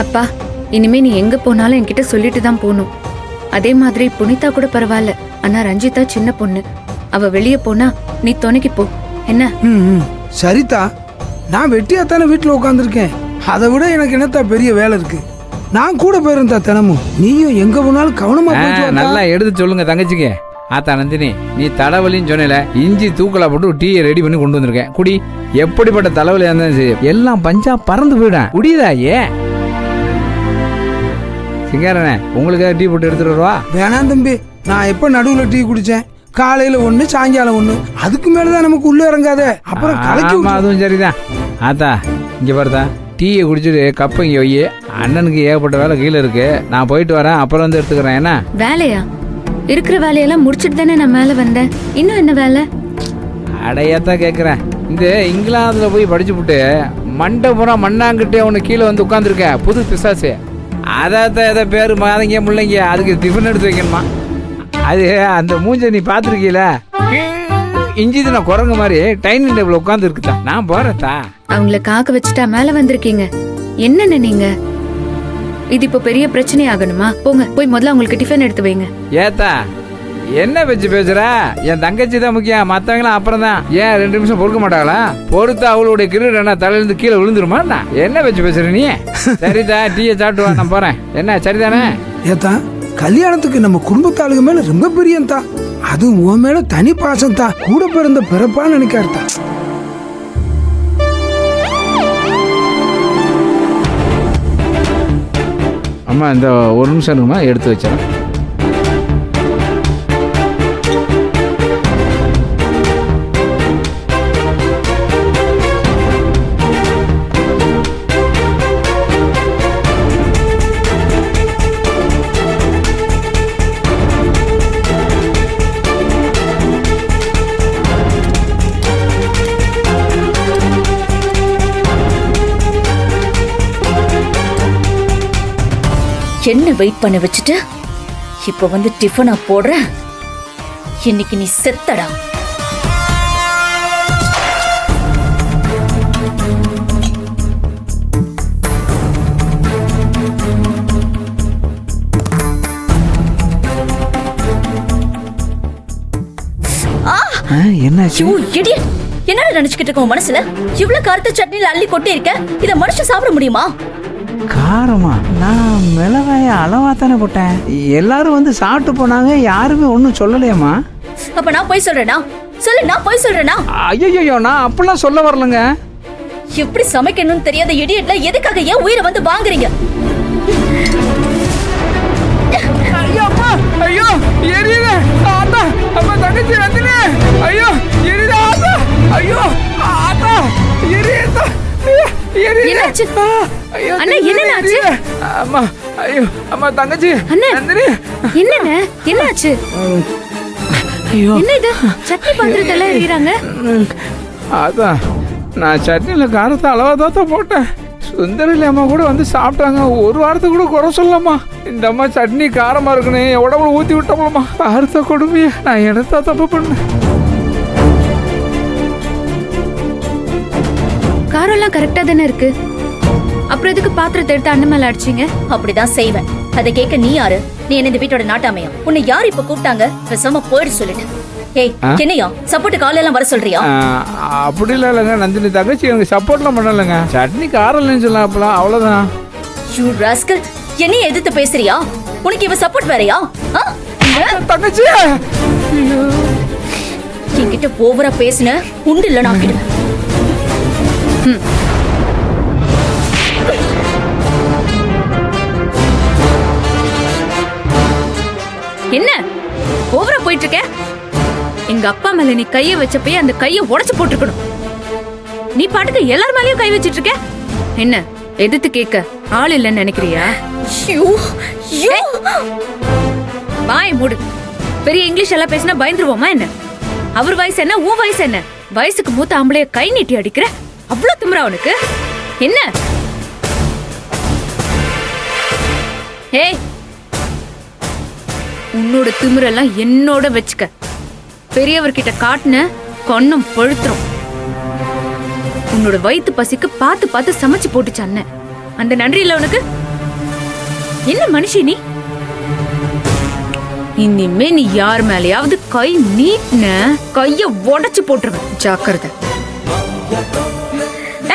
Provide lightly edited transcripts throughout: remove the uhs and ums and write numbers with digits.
அப்பா, இனிமே நீ எங்க போனாலும் என்கிட்ட சொல்லிட்டு தான் போகணும். அதே மாதிரி புனிதா கூட பரவாயில்ல, ஆனா ரஞ்சிதா சின்ன பொண்ணு. அவ வெளியே போனா நீ துணைக்கு போ என்ன? சரிதா, நான் வெட்டியாத்தானே வீட்டில் உட்காந்துருக்கேன். அதை விட எனக்கு என்னத்தா பெரிய வேலை இருக்கு. நான் கூட போயிருந்தா தினமும். நீயும் எங்க போனாலும் கவனமா போயிட்டு வா. நல்லா எடுத்து சொல்லுங்க தங்கச்சிக்கு. ஆத்தா நந்தினி, நீ தலைவலின்னு சொன்னல, இஞ்சி தூக்கலா போட்டு டீயை ரெடி பண்ணி கொண்டு வந்திருக்கேன். குடி. எப்படிப்பட்ட தலைவலியா இருந்தாலும் சரி, எல்லாம் பஞ்சா பறந்து போயிடும். குடிதா. ஏன் சிங்காரனே, உங்களுக்காக டீ போட்டு எடுத்துட்டு வருவா? வேணாம் தம்பி, நான் எப்ப நடுவில் டீ குடிச்சேன்? காலையில ஒண்ணு, சாயங்காலம் ஒண்ணு. அதுக்கு மேலதான் நமக்கு உள்ள இறங்காத. அப்புறம் கலக்கி. அதுவும் சரிதான். ஆத்தா இங்க பாருதா, டீயை குடிச்சிட்டு கப்ப இங்க வை. அண்ணனுக்கு ஏகப்பட்ட வேலை கீழே இருக்கு. நான் போயிட்டு வரேன், அப்புறம் வந்து எடுத்துக்கிறேன். என்ன வேலையா? இருக்கிற வேலையெல்லாம் முடிச்சிட்டு தானே நான் மேல வந்தேன். இன்னும் என்ன வேலை? அடையாத்தான் கேட்குறேன். இந்த இங்கிலாந்துல போய் படிச்சு விட்டு மண்டபுரம் மண்ணாங்கிட்டே உனக்கு கீழே வந்து உட்காந்துருக்கேன். புது பிசாசு. அதான் எதை பேரு மாதங்க முள்ளைங்க, அதுக்கு டிஃபன் எடுத்து வைக்கணுமா? அது அந்த மூஞ்ச நீ பார்த்துருக்கீல, இஞ்சி தின குரங்கு மாதிரி டைனிங் டேபிள் உட்காந்து இருக்குதா. நான் போறதா? அவங்கள காக்க வச்சுட்டா மேல வந்திருக்கீங்க. என்னன்னு நீங்க? இது இப்போ பெரிய பிரச்சனை ஆகணுமா? போங்க, போய் முதல்ல அவங்களுக்கு டிஃபன் எடுத்து வைங்க. ஏத்தா என்ன வச்சு பேசுற? என் தங்கச்சி தான் முக்கியம், மற்றவங்களாம் அப்புறம் தான். ஏன் 2 நிமிஷம் பொறுக்க மாட்டாங்களா? பொறுத்து அவளுடைய கிரீடம் என்ன தலையிலிருந்து கீழே விழுந்துருமா? என்ன வச்சு பேசுற நீ? சரிதா, டீயை சாப்பிட்டு வா, நான் போறேன். என்ன சரிதானே? ஏத்தா, கல்யாணத்துக்கு நம்ம குடும்பத்தாளுங்க மேல ரொம்ப பிரியம்தா. அது உன் மேல தனி பாசம் தான். கூட பிறந்த பிறப்பான்னு நினைக்காருதா. அம்மா இந்த ஒரு நிமிஷம் இருக்குமா, எடுத்து வச்சேன். என்ன வெயிட் பண்ண வச்சுட்டு இப்ப வந்து டிஃபனா போடுற? இன்னைக்கு நீ செத்தடா. என்னாச்சு? என்ன நினைச்சுக்கிட்டு இருக்க மனசுல? இவ்வளவு கருத்து சட்னில அள்ளி கொட்டி இருக்க, இத மனுஷன் சாப்பிட முடியுமா? காரமா? நான் மிளகாய அளவா தானே போட்டேன். எல்லாரும் வந்து சாப்பிட்டு போனாங்க, யாருமே ஒன்றும் சொல்லலையம்மா. அப்ப நான் போய் சொல்றேனா? சொல்லு, நான் போய் சொல்றேனா? ஐயோ, நான் அப்படிலாம் சொல்ல வரலங்க. எப்படி சமைக்கணும்னு தெரியாத இடியட்ல எதுக்காக ஏன் உயிரை வந்து வாங்குறீங்க? ஐயோ எரியுது ஆத்தா. அம்மா தங்கச்சி நந்தினி, ஐயோ எரியுது ஆத்தா. ஐயோ ஆத்தா எரியுது. என்னாச்சு? அண்ணா, என்னாச்சு? அம்மா, ஐயோ அம்மா தங்கச்சி நந்தினி. என்னங்க என்னாச்சு? ஐயோ என்ன இது? சட்னி பாத்திரத்தெல்லாம் எறிகிறாங்க. அதான் நான் சட்னியில் காரத்தை அளவா தான் போட்டேன். சுந்தரில் அம்மா கூட வந்து சாப்பிட்டாங்க. ஒரு வாரத்தை கூட குறை சொல்லலாமா? இந்த அம்மா சட்னி காரமா இருக்குன்னு என் உடம்புல ஊற்றி விட்டோம்லம்மா. வாரத்தை கொடுமைய நான் எடுத்தா தப்பு பண்ணேன். காரம் எல்லாம் கரெக்டா தானே இருக்கு. அப்புறம் எதுக்கு பாத்திரத்தை எடுத்து அண்ணன் மேல அடிச்சீங்க? அப்படிதான் செய்வேன். அதை கேட்க நீ யாரு? நீ என்ன இந்த வீட்டோட நாட்டாமையா? உன்னை யார் இப்ப கூப்பிட்டாங்க? பேசாம போயிடு சொல்லிட்டேன். ஏய், என்னையா சப்போர்ட் காலையெல்லாம் வர சொல்றியா? அப்படி இல்லைங்க நந்தினி தங்கச்சி, எனக்கு சப்போர்ட்லாம் பண்ணலைங்க. சட்னி காரம் இல்லைன்னு சொல்லலாம், அப்பலாம் அவ்வளோதான். யூ ராஸ்கல், என்னைய எதிர்த்து பேசுறியா? உனக்கு இவ சப்போர்ட் வேறையா? தங்கச்சி என்கிட்ட ஓவரா பேசுன உண்டு இல்ல நான் கிடுவேன். என்ன ஓவரா போயிட்டு இருக்க? எங்க அப்பா மேல நீ கைய வச்சப்பயே அந்த கைய உடைச்சு போட்டுக்கணும். நீ பாட்டுக்கு எல்லார் மேலயும் கை வச்சிட்டு இருக்க. என்ன எதிர்த்து கேட்க ஆள் இல்லைன்னு நினைக்கிறியா? வாய் மூடு. பெரிய இங்கிலீஷ் எல்லாம் பேசினா பயந்துருவோமா என்ன? அவர் வயசு என்ன, உன் வயசு என்ன? வயசுக்கு மூத்த ஆம்பளைய கை நீட்டி அடிக்கிற அவ்வளவு திமிரா உனக்கு? என்ன? ஏய், உன்னோட திமிரெல்லாம் என்னோட வச்சுக்க. பெரியவர்கிட்ட காட்டுன கண்ணும் பழுத்துரும். உன்னோட வயிற்று பசிக்கு பார்த்து பார்த்து சமைச்சு போட்டுச்சு அண்ணன். அந்த நன்றி இல்ல உனக்கு? என்ன மனுஷி நீ? இனிமே நீ யார் மேலயாவது கை நீட்ன கைய உடைச்சு போட்டுருவேன். ஜாக்கிரதை.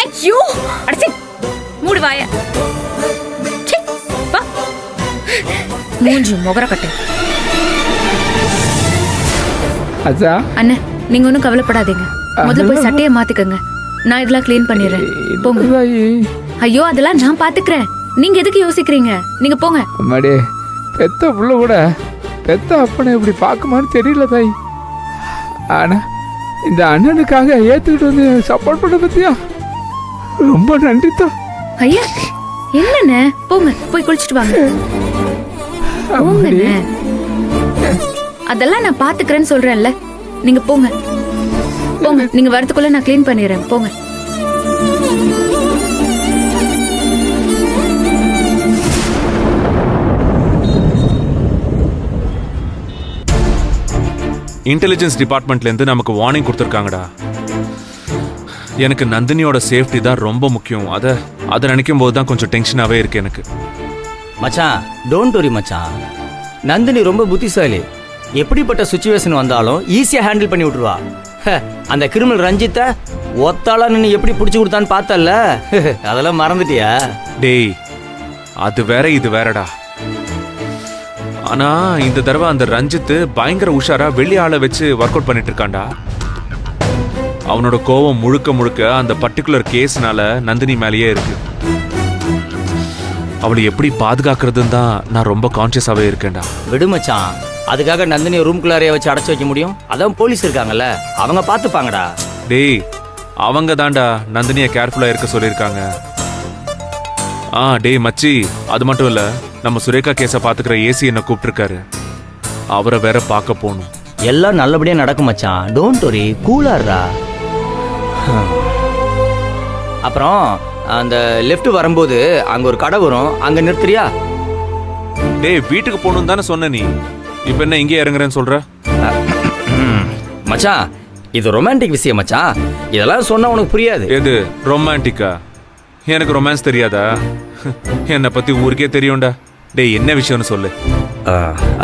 ஐயோ அடச்சி மூடு வாய. சீ, வா. மூஞ்சி முகர கட்டு. அச்சா அண்ணே நீங்க ஒன்றும் கவலைப்படாதீங்க. முதல்ல போய் சட்டையை மாத்திக்கங்க. நான் இதெல்லாம் க்ளீன் பண்ணிடுறேன். போங்க. தாயி ஐயோ அதெல்லாம் நான் பாத்துக்கிறேன். நீங்க எதுக்கு யோசிக்கிறீங்க? நீங்க போங்க. அம்மாடி, பெத்த புள்ள கூட பெத்த அப்பனை இப்படி பார்க்குமான்னு தெரியல தாய். ஆனா இந்த அண்ணனுக்காக ஏத்துக்கிட்டு வந்து சப்போர்ட் பண்ண பத்தியா ரொம்ப நன்றி தான். ஐயா என்னண்ணே? போங்க போய் குளிச்சுட்டு வாங்க. போங்கண்ணே. அதெல்லாம் நான் பாத்துக்கிறேன்னு சொல்றேன்ல. நீங்க போங்க போங்க. நீங்க வரதுக்குள்ள நான் க்ளீன் பண்ணிடுறேன். போங்க. இன்டெலிஜென்ஸ் டிபார்ட்மெண்ட்லேருந்து நமக்கு வார்னிங் கொடுத்துருக்காங்கடா. எனக்கு நந்தினியோட சேஃப்டி தான் ரொம்ப முக்கியம். அதை நினைக்கும் போது தான் கொஞ்சம் டென்ஷனாகவே இருக்கு எனக்கு. மச்சான் டோன்ட் வரி மச்சான். நந்தினி ரொம்ப புத்திசாலி. எப்படிப்பட்ட சுச்சுவேஷன் வந்தாலும் ஈஸியாக ஹேண்டில் பண்ணி விட்டுருவா. அந்த கிரிமினல் ரஞ்சித்தை ஒத்தாளா நின்று எப்படி பிடிச்சி கொடுத்தான்னு பார்த்தல்ல, அதெல்லாம் மறந்துட்டியா? டேய் அது வேற இது வேறடா. ஆனா இந்த தடவை அந்த ரஞ்சித் பயங்கர உஷாரா வெளி ஆளை வச்சு ஒர்க் அவுட் பண்ணிட்டு இருக்கான்டா. அவனோட கோவம் முழுக்க முழுக்க அந்த பர்டிகுலர் கேஸ்னால நந்தினி மேலேயே இருக்கு. அவளை எப்படி பாதுகாக்கிறதுன்னு தான் நான் ரொம்ப கான்சியஸாவே இருக்கேன்டா. விடு மச்சான், அதுக்காக நந்தினியை ரூம்குள்ளாரைய வச்சு அடைச்சு வைக்க முடியும்? அதான் போலீஸ் இருக்காங்கல்ல, அவங்க பார்த்துப்பாங்கடா. டேய் அவங்க தான்டா நந்தினியை கேர்ஃபுல்லா இருக்க சொல்லியிருக்காங்க. டேய் மச்சி, அது மட்டும் இல்ல, நம்ம சுரேகா கேஸை பாத்துக்கிற ஏசி என்ன கூப்பிட்டுருக்காரு. அவரை வேற பார்க்க போகணும். எல்லாம் நல்லபடியா நடக்கும் மச்சான். Don't worry, கூலாடுறா. அப்புறம் அந்த லெஃப்ட் வரும்போது அங்க ஒரு கடை வரும், அங்க நிறுத்துறியா? டேய் வீட்டுக்கு போகணும் தானே சொன்ன நீ, இப்ப என்ன இங்கே இறங்குறேன்னு சொல்ற? மச்சான் இது ரொமான்டிக் விஷயம் மச்சான், இதெல்லாம் சொன்னா உனக்கு புரியாது. எது ரொமான்டிக்கா? எனக்கு ரொமான்ஸ் தெரியாதா? என்னை பத்தி ஊருக்கே தெரியும்டா. டேய் என்ன விஷயம்னு சொல்லு.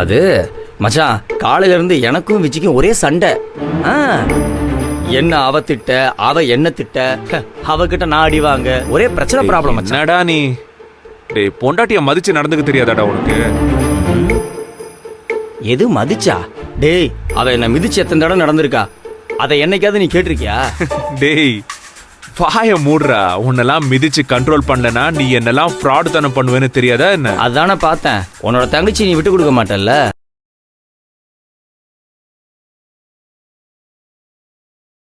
அது மச்சான், காலையில இருந்து எனக்கும் விஜிக்கும் ஒரே சண்டை. என்ன அவ திட்ட, அவ என்ன திட்ட, அவகிட்ட நான் அடிவாங்க, ஒரே பிரச்சனை ப்ராப்ளம் மச்சான். என்னடா நீ? டேய் பொண்டாட்டிய மதிச்சு நடந்துக்க தெரியாதாடா உனக்கு? எது மதிச்சா? டேய் அவ என்ன மிதிச்சு எத்தனை தடவை நடந்திருக்கா? அதை என்னைக்காவது நீ கேட்டிருக்கியா? டேய் வாய மூடுறா. உன்னெல்லாம் மிதிச்சு கண்ட்ரோல் பண்ணலனா நீ என்னெல்லாம் ஃப்ராட் தனம் பண்ணுவேன்னு தெரியாதா என்ன? அதானே பார்த்தேன். உன்னோட தங்கச்சி நீ விட்டு கொடுக்க மாட்டல்ல.